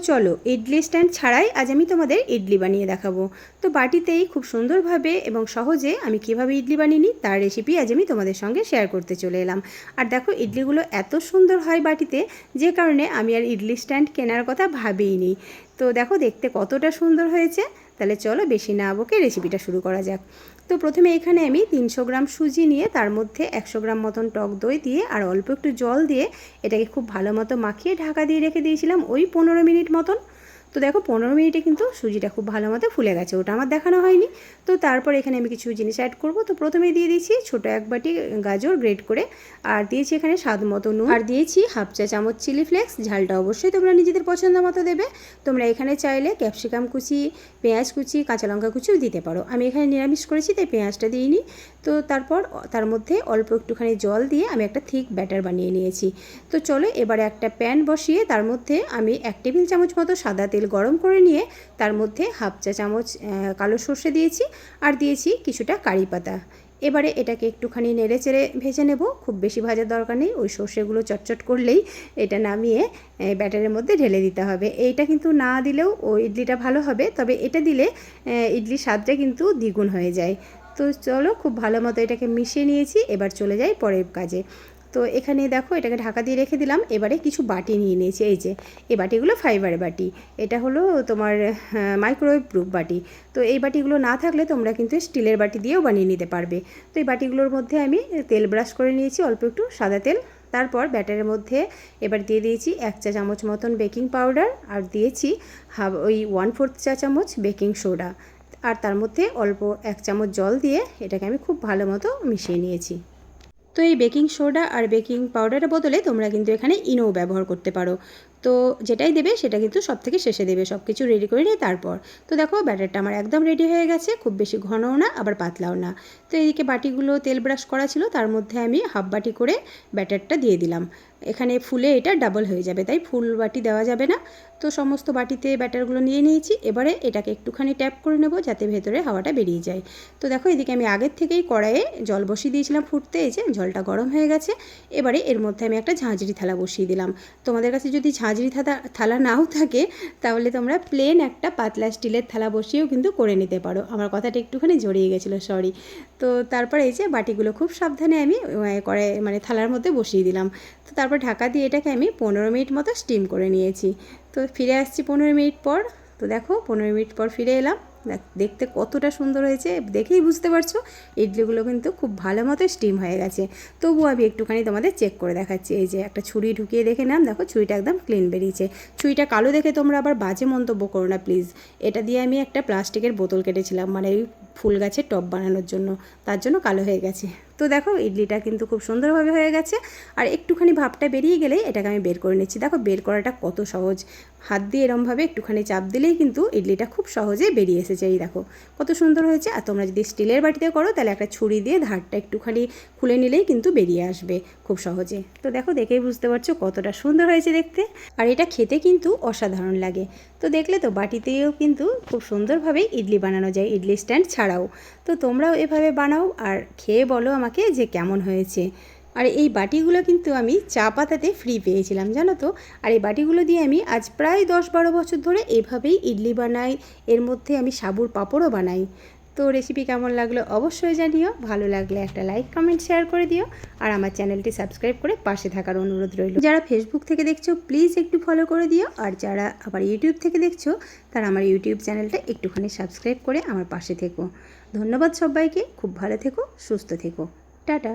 চলো ইডলি স্ট্যান্ড ছাড়াই আজ আমি তোমাদের ইডলি বানিয়ে দেখাবো। তো বাটিতেই খুব সুন্দরভাবে এবং সহজে আমি কিভাবে ইডলি বানিয়ে নিই তার রেসিপি আজ আমি তোমাদের সঙ্গে শেয়ার করতে চলে এলাম। আর দেখো ইডলিগুলো এত সুন্দর হয় বাটিতে, যে কারণে আমি আর ইডলি স্ট্যান্ড কেনার কথা ভাবিইনি। তো দেখো দেখতে কতটা সুন্দর হয়েছে। তাহলে চলো বেশি না বকে রেসিপিটা শুরু করা যাক। তো প্রথমে এখানে আমি 300 গ্রাম সুজি নিয়ে তার মধ্যে 100 গ্রাম মতন টক দই দিয়ে আর অল্প একটু জল দিয়ে এটাকে খুব ভালো মতো মাখিয়ে ঢাকা দিয়ে রেখে দিয়েছিলাম ওই 15 মিনিট মতন। তো দেখো 15 মিনিটে কিন্তু সুজিটা খুব ভালো মতো ফুলে গেছে, ওটা আমার দেখানো হয়নি। তো তারপর এখানে আমি কিছু জিনিস অ্যাড করব। তো প্রথমেই দিয়ে দিয়েছি ছোটো এক বাটি গাজর গ্রেট করে, আর দিয়েছি এখানে স্বাদ মতো নুন, আর দিয়েছি হাফ চা চামচ চিলি ফ্লেক্স। ঝালটা অবশ্যই তোমরা নিজেদের পছন্দ মতো দেবে। তোমরা এখানে চাইলে ক্যাপসিকাম কুচি, পেঁয়াজ কুচি, কাঁচা লঙ্কা কুচিও দিতে পারো। আমি এখানে নিরামিষ করেছি তাই পেঁয়াজটা দিইনি। তো তারপর তার মধ্যে অল্প একটুখানি জল দিয়ে আমি একটা থিক ব্যাটার বানিয়ে নিয়েছি। তো চলো এবারে একটা প্যান বসিয়ে তার মধ্যে আমি 1 টেবিল চামচ মতো সাদা তেল গরম করে নিয়ে তার মধ্যে হাফ চা চামচ কালো সর্ষে দিয়েছি আর দিয়েছি কিছুটা কারি পাতা। এবারে এটাকে একটুখানি নেড়ে চেড়ে ভেজে নেব, খুব বেশি ভাজার দরকার নেই। ওই সর্ষেগুলো চটচট করলেই এটা নামিয়ে ব্যাটারের মধ্যে ঢেলে দিতে হবে। এইটা কিন্তু না দিলেও ওই ইডলিটা ভালো হবে, তবে এটা দিলে ইডলির স্বাদটা কিন্তু দ্বিগুণ হয়ে যায়। তো চলো খুব ভালো মতো এটাকে মিশিয়ে নিয়েছি, এবার চলে যাই পরের কাজে। তো এখানে দেখো এটাকে ঢাকা দিয়ে রেখে দিলাম। এবারে কিছু বাটি নিয়ে নিয়েছি, এই যে এই বাটিগুলো ফাইবারের বাটি, এটা হলো তোমার মাইক্রোওয়েভ প্রুফ বাটি। তো এই বাটিগুলো না থাকলে তোমরা কিন্তু স্টিলের বাটি দিয়েও বানিয়ে নিতে পারবে। তো এই বাটিগুলোর মধ্যে আমি তেল ব্রাশ করে নিয়েছি, অল্প একটু সাদা তেল। তারপর ব্যাটারের মধ্যে এবার দিয়ে দিয়েছি 1 চা চামচ মতন বেকিং পাউডার, আর দিয়েছি ওই 1/4 চা চামচ বেকিং সোডা, আর তার মধ্যে অল্প 1 চামচ জল দিয়ে এটাকে আমি খুব ভালো মতো মিশিয়ে নিয়েছি। তো এই বেকিং সোডা আর বেকিং পাউডারের বদলে তোমরা কিন্তু এখানে ইনো ব্যবহার করতে পারো। তো যেটাই দেবে সেটা কিন্তু সব থেকে শেষে দেবে, সব কিছু রেডি করে নিয়ে তারপর। তো দেখো ব্যাটারটা আমার একদম রেডি হয়ে গেছে, খুব বেশি ঘনও না আবার পাতলাও না। তো এইদিকে বাটিগুলো তেল ব্রাশ করা ছিল, তার মধ্যে আমি হাফ বাটি করে ব্যাটারটা দিয়ে দিলাম। এখানে ফুলে এটা ডাবল হয়ে যাবে, তাই ফুল বাটি দেওয়া যাবে না। তো সমস্ত বাটিতে ব্যাটারগুলো নিয়ে নিয়েছি। এবারে এটাকে একটুখানি ট্যাপ করে নেব যাতে ভেতরে হাওয়াটা বেরিয়ে যায়। তো দেখো এদিকে আমি আগের থেকেই কড়াইয়ে জল বসিয়ে দিয়েছিলাম ফুটতে, এই যে জলটা গরম হয়ে গেছে। এবারে এর মধ্যে আমি একটা ঝাঁঝরি থালা বসিয়ে দিলাম। তোমাদের কাছে যদি ঝাঁঝরি থালা নাও থাকে তাহলে তোমরা প্লেন একটা পাতলা স্টিলের থালা বসিয়েও কিন্তু করে নিতে পারো। আমার কথাটা একটুখানি জড়িয়ে গেছিলো, সরি। তো তারপরে এই যে বাটিগুলো খুব সাবধানে আমি কড়াই থালার মধ্যে বসিয়ে দিলাম। তো তারপর ঢাকা দিয়ে এটাকে আমি 15 মিনিট মতো স্টিম করে নিয়েছি। তো ফিরে আসছি 15 মিনিট পর। তো দেখো 15 মিনিট পর ফিরে এলাম। দেখতে কতটা সুন্দর হয়েছে দেখেই বুঝতে পারছো, ইডলিগুলো কিন্তু খুব ভালো মতো স্টিম হয়ে গেছে। তবুও আমি একটুখানি তোমাদের চেক করে দেখাচ্ছি। এই যে একটা ছুরি ঢুকিয়ে দেখে নাম, দেখো ছুরিটা একদম ক্লিন বেরিয়েছে। ছুরিটা কালো দেখে তোমরা আবার বাজে মন্তব্য করো না প্লিজ। এটা দিয়ে আমি একটা প্লাস্টিকের বোতল কেটেছিলাম, মানে এই ফুল গাছের টব বানানোর জন্য, তার জন্য কালো হয়ে গেছে। তো দেখো ইডলিটা কিন্তু খুব সুন্দরভাবে হয়ে গেছে। আর একটুখানি ভাবটা বেরিয়ে গেলেই এটাকে আমি বের করে নিচ্ছি। দেখো বের করাটা কত সহজ, হাত দিয়ে এরমভাবে একটুখানি চাপ দিলেই কিন্তু ইডলিটা খুব সহজে বেরিয়ে এসেছে। এই দেখো কত সুন্দর হয়েছে। আর তোমরা যদি স্টিলের বাটিতে করো তাহলে একটা ছুরি দিয়ে ধারটা একটুখানি খুলে নিলেই কিন্তু বেরিয়ে আসবে খুব সহজে। তো দেখো দেখেই বুঝতে পারছো কতটা সুন্দর হয়েছে দেখতে, আর এটা খেতে কিন্তু অসাধারণ লাগে। তো দেখলে তো বাটিতেও কিন্তু খুব সুন্দরভাবে ইডলি বানানো যায় ইডলি স্ট্যান্ড ছাড়াও। তো তোমরাও এভাবে বানাও আর খেয়ে বলো আমাকে যে কেমন হয়েছে। আর এই বাটিগুলো কিন্তু আমি চা পাতাতে ফ্রি পেয়েছিলাম, জানো তো। আর এই বাটিগুলো দিয়ে আমি আজ প্রায় 10-12 বছর ধরে এভাবেই ইডলি বানাই, এর মধ্যে আমি সাবুর পাঁপড়ও বানাই। তো রেসিপি কেমন লাগলো অবশ্যই জানিও, ভালো লাগলে একটা লাইক কমেন্ট শেয়ার করে দিও, আর আমার চ্যানেলটি সাবস্ক্রাইব করে পাশে থাকার অনুরোধ রইল। যারা ফেসবুক থেকে দেখছো প্লিজ একটু ফলো করে দিও, আর যারা আবার ইউটিউব থেকে দেখছো তারা আমার ইউটিউব চ্যানেলটা একটুখানি সাবস্ক্রাইব করে আমার পাশে থেকো। ধন্যবাদ সবাইকে, খুব ভালো থেকো, সুস্থ থেকো, টাটা।